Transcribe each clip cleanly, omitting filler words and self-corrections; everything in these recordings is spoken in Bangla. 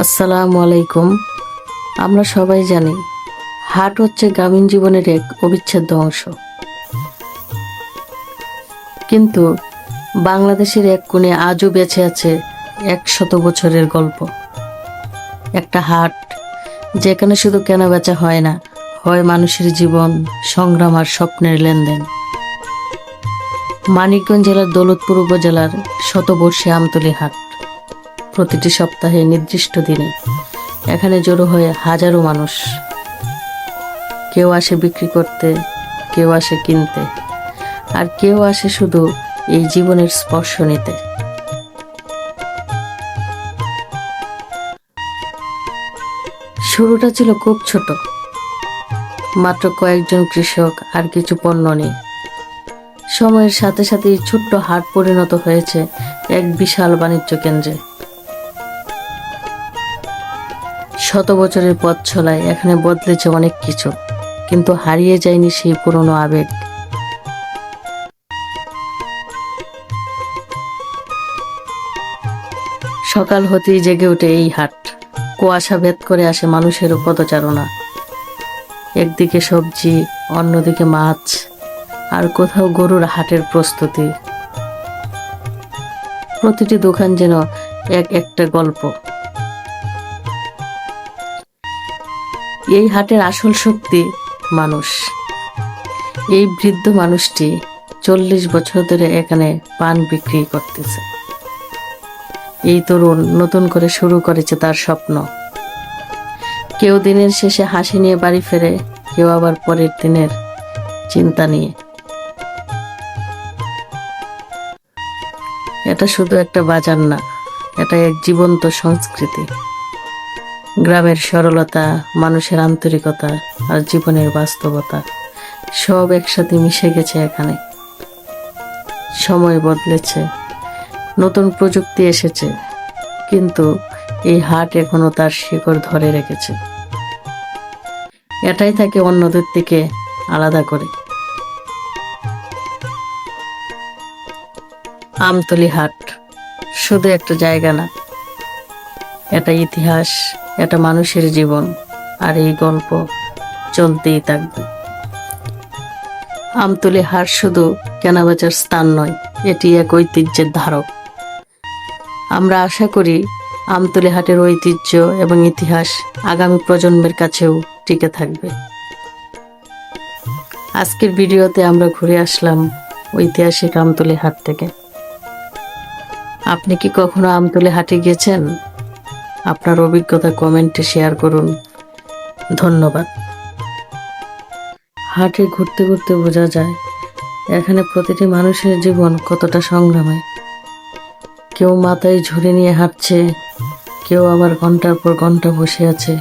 আসসালামু আলাইকুম। আমরা সবাই জানি হাট হচ্ছে গ্রামীণ জীবনের এক অবিচ্ছেদ্য অংশ, কিন্তু বাংলাদেশের এক কোণে আজও বেঁচে আছে 100 বছরের গল্প। একটা হাট যেখানে শুধু কেনাবেচা হয় না, হয় মানুষের জীবন, সংগ্রাম আর স্বপ্নের লেনদেন। মানিকগঞ্জ জেলার দৌলতপুর উপজেলার শতবর্ষী আমতলী হাট প্রতিটি সপ্তাহে নির্দিষ্ট দিনে এখানে জড়ো হয়ে হাজারো মানুষ। কেউ আসে বিক্রি করতে, কেউ আসে কিনতে, আর কেউ আসে শুধু এই জীবনের স্পর্শ নিতে। শুরুটা ছিল খুব ছোট, মাত্র কয়েকজন কৃষক আর কিছু পণ্য নিয়ে। সময়ের সাথে সাথে এই ছোট্ট হাট পরিণত হয়েছে এক বিশাল বাণিজ্য কেন্দ্রে। 100 বছরের পথ চলায় এখানে বদলেছে অনেক কিছু, কিন্তু হারিয়ে যায়নি সেই পুরনো আবেগ। সকাল হতেই জেগে ওঠে এই হাট। কুয়াশা ভেদ করে আসে মানুষের পদচারণা। একদিকে সবজি, অন্যদিকে মাছ, আর কোথাও গরুর হাটের প্রস্তুতি। প্রতিটি দোকান যেন একটা গল্প। এই হাটের আসল শক্তি মানুষ। এই বৃদ্ধ মানুষটি 40 বছর ধরে এখানে পান বিক্রি করতেছে। এই তরুণ নতুন করে শুরু করেছে তার স্বপ্ন। কেউ দিনের শেষে হাসি নিয়ে বাড়ি ফেরে, কেউ আবার পরের দিনের চিন্তা নিয়ে। এটা শুধু একটা বাজার না, এটা এক জীবন্ত সংস্কৃতি। গ্রামের সরলতা, মানুষের আন্তরিকতা আর জীবনের বাস্তবতা সব একসাথে মিশে গেছে এখানে। সময় বদলেছে, নতুন প্রযুক্তি এসেছে, কিন্তু এই হাট এখনো তার শিকড় ধরে রেখেছে। এটাই তাকে অন্যদের থেকে আলাদা করে। আমতলী হাট শুধু একটা জায়গা না, এটা ইতিহাস, এটা মানুষের জীবন, আর এই গল্প চলতেই থাকবে। আমতলী হাট শুধু কেনাবেচার স্থান নয়, এটি এক ঐতিহ্যের ধারক। আমরা আশা করি আমতলী হাটের ঐতিহ্য এবং ইতিহাস আগামী প্রজন্মের কাছেও টিকে থাকবে। আজকের ভিডিওতে আমরা ঘুরে আসলাম ঐতিহাসিক আমতলী হাট থেকে। আপনি কি কখনো আমতলী হাটে গেছেন? আপনার অভিজ্ঞতা কমেন্টে শেয়ার করুন। ধন্যবাদ। হাটে ঘুরতে ঘুরতে বোঝা যায় এখানে প্রতিটি মানুষের জীবন কতটা সংগ্রামে। কেউ মাথায় ঝুড়ি নিয়ে হাঁটছে, কেউ আবার ঘন্টার পর ঘন্টা বসে আছে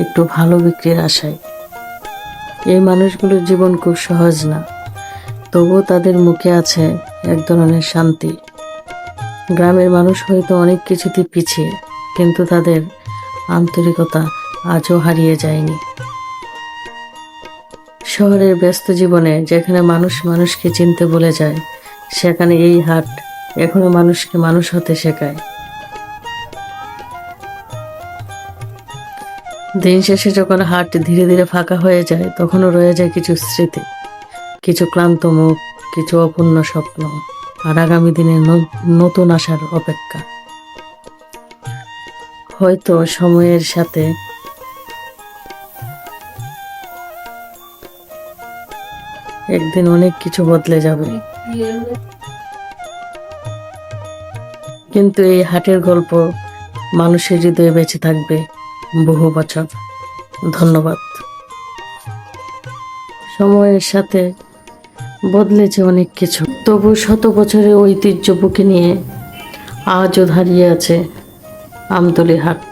একটু ভালো বিক্রির আশায়। এই মানুষগুলোর জীবন খুব সহজ না, তবুও তাদের মুখে আছে এক ধরনের শান্তি। গ্রামের মানুষ হয়তো অনেক কিছুতে পিছিয়ে, কিন্তু তাদের আন্তরিকতা আজও হারিয়ে যায়নি। শহরের ব্যস্ত জীবনে যেখানে মানুষ মানুষকে চিনতে ভুলে যায়, সেখানে এই হাট এখনো মানুষকে মানুষ হতে শেখায়। দিন শেষে যখন হাট ধীরে ধীরে ফাঁকা হয়ে যায়, তখনও রয়ে যায় কিছু স্মৃতি, কিছু ক্লান্ত মুখ, কিছু অপূর্ণ স্বপ্ন, আর আগামী দিনের নতুন আশার অপেক্ষা। হয়তো সময়ের সাথে একদিন অনেক কিছু বদলে যাবে, কিন্তু এই হাটের গল্প মানুষের হৃদয়ে বেঁচে থাকবে বহু বছর। ধন্যবাদ। সময়ের সাথে বদলেছে অনেক কিছু, তবু 100 বছরের ঐতিহ্য বুকে নিয়ে আজও দাঁড়িয়ে আছে আমতলী হাট।